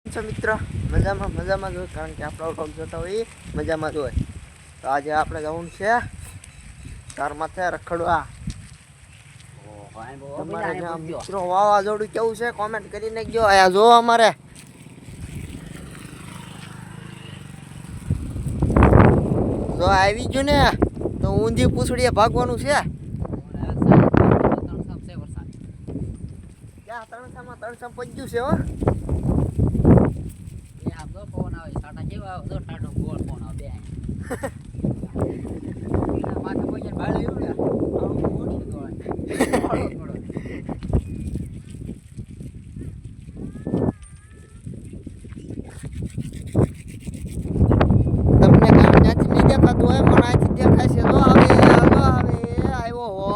મિત્ર મજામાં જ હોય કારણ કે આપણા વ્લોગ જોતા હોય મજામાં જ હોય. તો આજે આપણે જવાનું છે તાર માથે રખડવા. તમારે જ્યાં મિત્રો વાવાઝોડું કેવું છે કોમેન્ટ કરીને ગયો આયા જો અમારે જો આવી ગયું ને તો ઊંધી પૂછડીએ ભાગવાનું છે. ક્યાં ત્રણસામાં પહોંચ્યું છે હો. પવન આવે સાટા કેવા આવે તો ટાટો ગોળ પવન આવે બે માથે કોઈ ભાડે આવ્યું ને ઓછી દોડે તમને કામ ત્યાંથી નહીં દેખાતું હોય મને અહીંથી દેખાય છે. જો આવે આવ્યો હો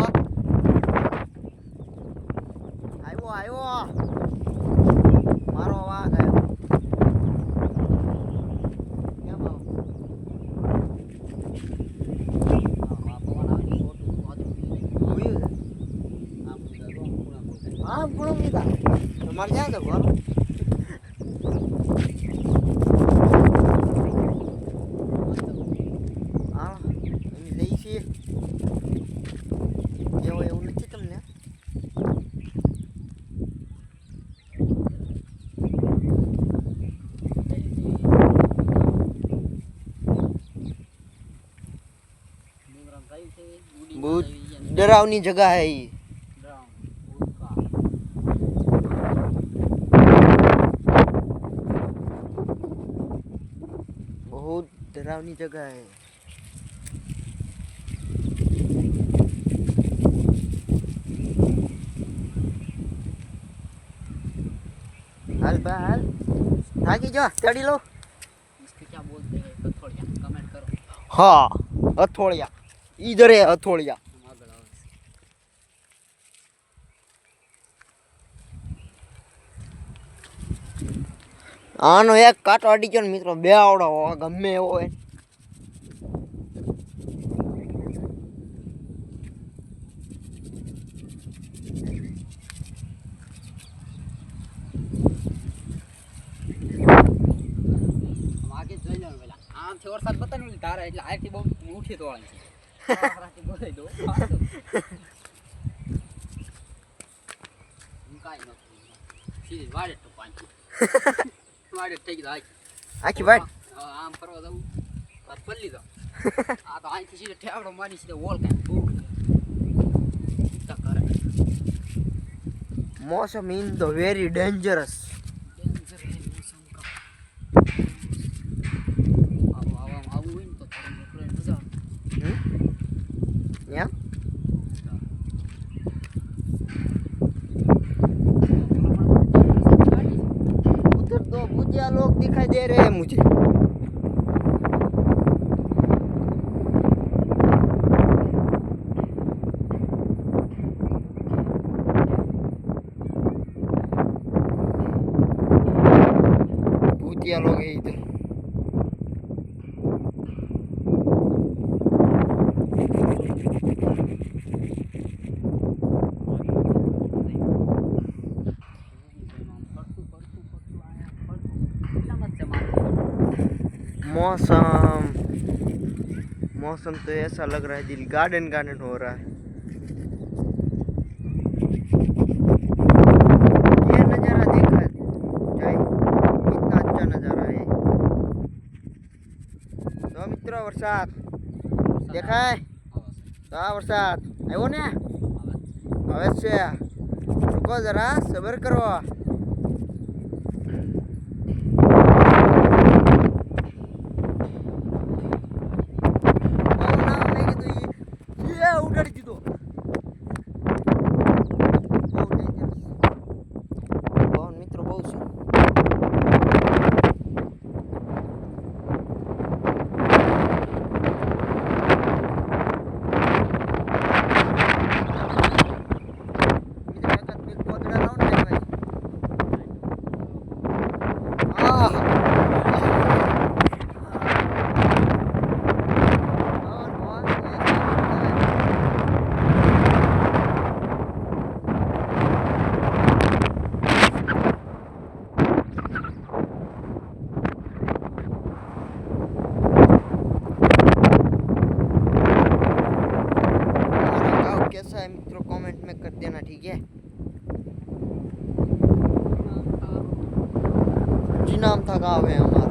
આવ્યો મારો વાઘ આવ્યો. હા પૂરો મીધા તમારે ક્યાં છે ઘર? હા અમે જઈએ છીએ એવું નથી તમને. બહુ ડરાવની જगह है ये. बहुत डरावनी जगह है. हाल हाल थाकी जो चढ़ी लो. इसको क्या बोलते हैं हथौड़िया कमेंट करो. हाँ हथौड़िया इधर है हथौड़िया. આનો એક કાંટો અડી ગયો ને મિત્રો બે આવડો ગમે એવો હોય. આગે જોઈ લો પેલા આમથી વરસાદ બતાવ્યું ને તારા એટલે આથી બહુ ઉઠી તોળાય છે આરાથી બોલાઈ દો કાઈ નથી સીધી વાડે તો પાંચી વાડે થઈ ગઈ આખી વાટ આમ ફરવા દઉં બસ પલ્લી દો આ તો અહીંથી સીધે ઠેવડો મારી સીધે વોલ કાંઈ ફૂટ કરે. मौसम इन तो वेरी डेंजरस. उधर दो भुजिया लोग दिखाई दे रहे हैं मुझे. भुजिया लोग है इधर. मौसम तो ऐसा लग रहा है दिल गार्डन हो रहा है. ये नज़ारा देखा जाए कितना अच्छा नज़ारा है. तो मित्रों वरसाद देखाय तो आ वरसाद આવ્યો ને હવે છે. रुको जरा सबर करो. ઉડાડી દીધો. બહુ ડેન્જરસ પવન મિત્રો બહુ છે. इनाम था गाँव है हमारा।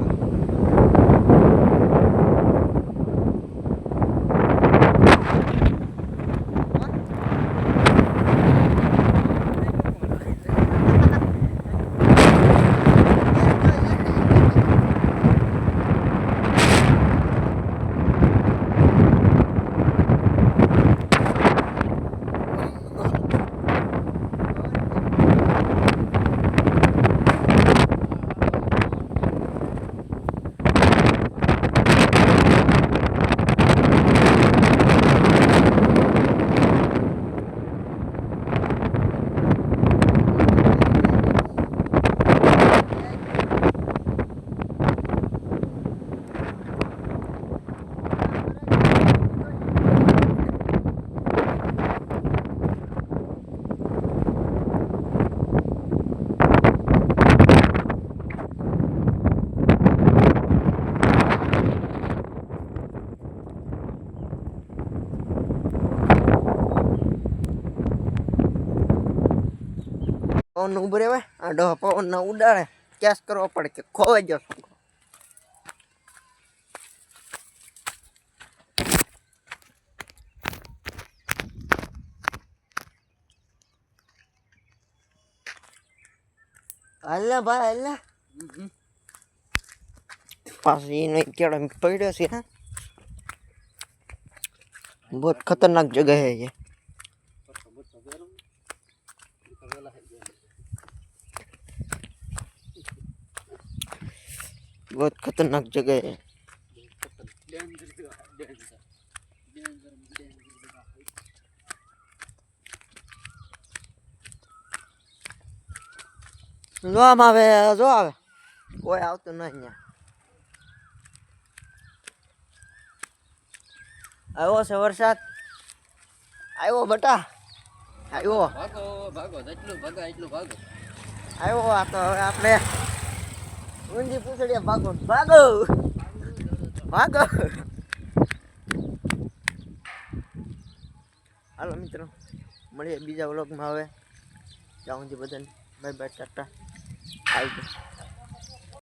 પવન ઉભરે હોય આડો પવન ના ઉડાડે કેસ કરવો પડે કે ખોવાઈ ગયો છોકરો. હાલ ભાઈ હાલ પાછી એનો કેળો પડ્યો છે હા. બહુ ખતરનાક જગह है ये. बहुत खतरनाक जगह है. જો આમ આવે જો આવે કોઈ આવતું નહીં અહીંયા. આવ્યો છે વરસાદ આવ્યો બટા આવ્યો ભાગો ભાગો જેટલું ભાગો એટલું ભાગો. આવ્યો. આ તો હવે આપણે ઊંધી પૂછડીએ ભાગો ભાગો ભાગો. હાલો મિત્રો મળીએ બીજા વ્લોગમાં. હવે ત્યાં સુધી બધાને બાય બાય ટાટા આવજો.